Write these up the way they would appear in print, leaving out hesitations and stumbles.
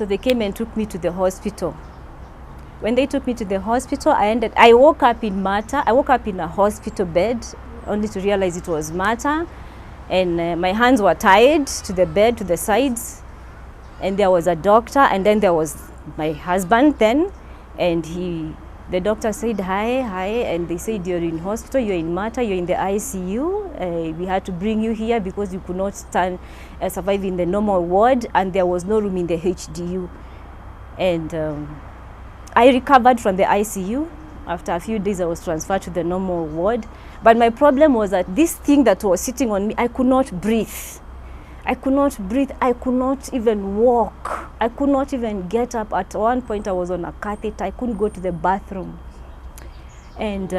So they came and took me to the hospital. When they took me to the hospital, I woke up in matter. I woke up in a hospital bed, only to realize it was matter. And my hands were tied to the bed, to the sides. And there was a doctor, and then there was my husband then. And the doctor said, hi, and they said, you're in hospital, you're in matter, you're in the ICU. We had to bring you here because you could not survive in the normal ward, and there was no room in the HDU. And I recovered from the ICU. After a few days, I was transferred to the normal ward. But my problem was that this thing that was sitting on me, I could not breathe. I could not breathe. I could not even walk. I could not even get up. At one point, I was on a catheter. I couldn't go to the bathroom. And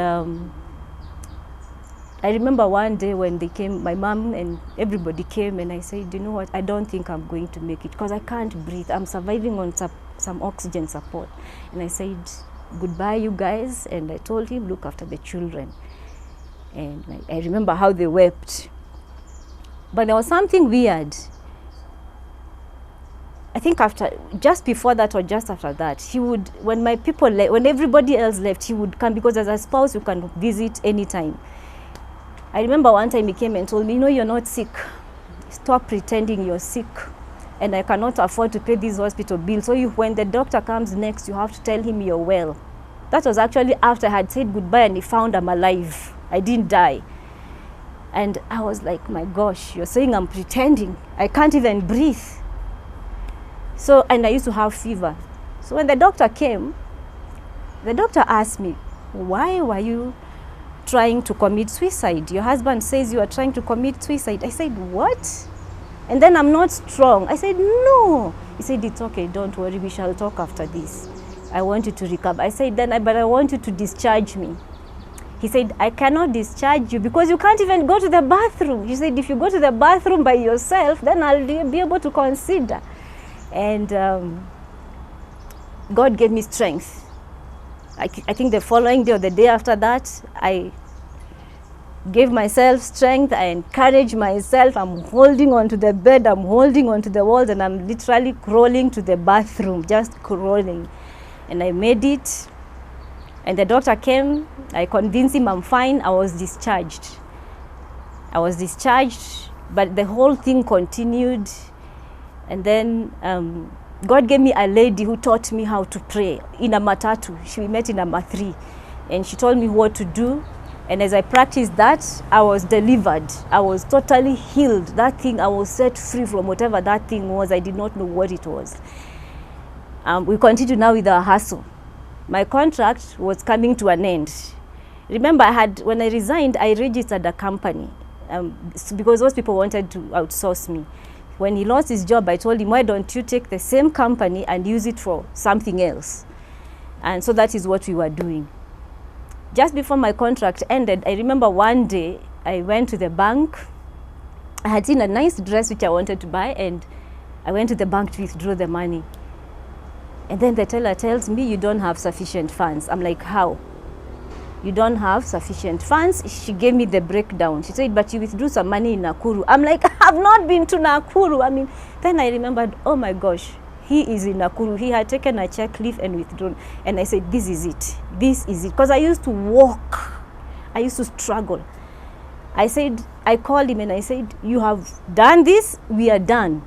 I remember one day when they came, my mom and everybody came, and I said, you know what, I don't think I'm going to make it because I can't breathe. I'm surviving on some oxygen support. And I said, goodbye, you guys. And I told him, look after the children. And I remember how they wept. But there was something weird. I think just before that or just after that, he would, when everybody else left, he would come, because as a spouse, you can visit anytime. I remember one time he came and told me, you know, you're not sick. Stop pretending you're sick. And I cannot afford to pay this hospital bill. So when the doctor comes next, you have to tell him you're well. That was actually after I had said goodbye and he found I'm alive. I didn't die. And I was like, my gosh, you're saying I'm pretending. I can't even breathe. So, and I used to have fever. So when the doctor came, the doctor asked me, why were you trying to commit suicide? Your husband says you are trying to commit suicide. I said, what? And then I'm not strong. I said, no. He said, it's okay, don't worry, we shall talk after this. I want you to recover. I said, but I want you to discharge me. He said, I cannot discharge you because you can't even go to the bathroom. He said, if you go to the bathroom by yourself, then I'll be able to consider. And God gave me strength. I think the following day or the day after that, I gave myself strength. I encouraged myself. I'm holding onto the bed, I'm holding onto the walls, and I'm literally crawling to the bathroom, just crawling. And I made it. And the doctor came, I convinced him I'm fine. I was discharged. But the whole thing continued. And then God gave me a lady who taught me how to pray in a matatu. We met in a matri. And she told me what to do. And as I practiced that, I was delivered. I was totally healed. That thing, I was set free from whatever that thing was. I did not know what it was. We continue now with our hustle. My contract was coming to an end. Remember, when I resigned, I registered a company because those people wanted to outsource me. When he lost his job, I told him, why don't you take the same company and use it for something else? And so that is what we were doing. Just before my contract ended, I remember one day I went to the bank. I had seen a nice dress which I wanted to buy, and I went to the bank to withdraw the money. And then the teller tells me, you don't have sufficient funds. I'm like, how? You don't have sufficient funds? She gave me the breakdown. She said, but you withdrew some money in Nakuru. I'm like, I've not been to Nakuru. Then I remembered, oh my gosh, he is in Nakuru. He had taken a check leaf and withdrawn. And I said, this is it. This is it. Because I used to walk. I used to struggle. I called him and I said, you have done this. We are done.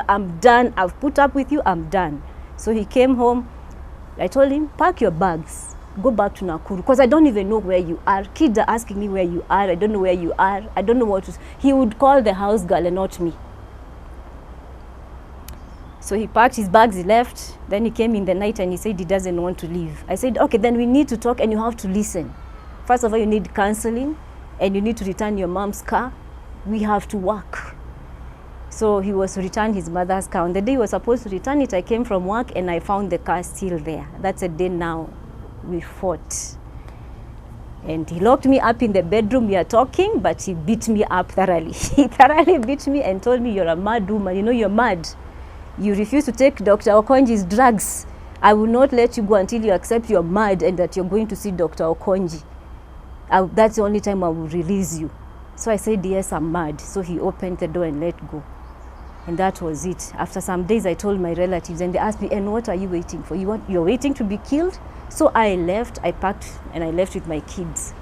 I'm done. I've put up with you. I'm done. So he came home. I told him, pack your bags, go back to Nakuru, because I don't even know where you are. Kids are asking me where you are. I don't know where you are. I don't know what to. He would call the house girl and not me. So he packed his bags, he left. Then he came in the night and he said he doesn't want to leave. I said, okay, then we need to talk and you have to listen. First of all, you need counseling and you need to return your mom's car. We have to work. So he was to return his mother's car. On the day he was supposed to return it, I came from work and I found the car still there. That's a day now we fought. And he locked me up in the bedroom. We are talking, but he beat me up thoroughly. He thoroughly beat me and told me, you're a mad woman. You know, you're mad. You refuse to take Dr. Okonji's drugs. I will not let you go until you accept you're mad and that you're going to see Dr. Okonji. That's the only time I will release you. So I said, yes, I'm mad. So he opened the door and let go. And that was it. After some days, I told my relatives, and they asked me, and what are you waiting for? You're waiting to be killed? So I left, I packed, and I left with my kids.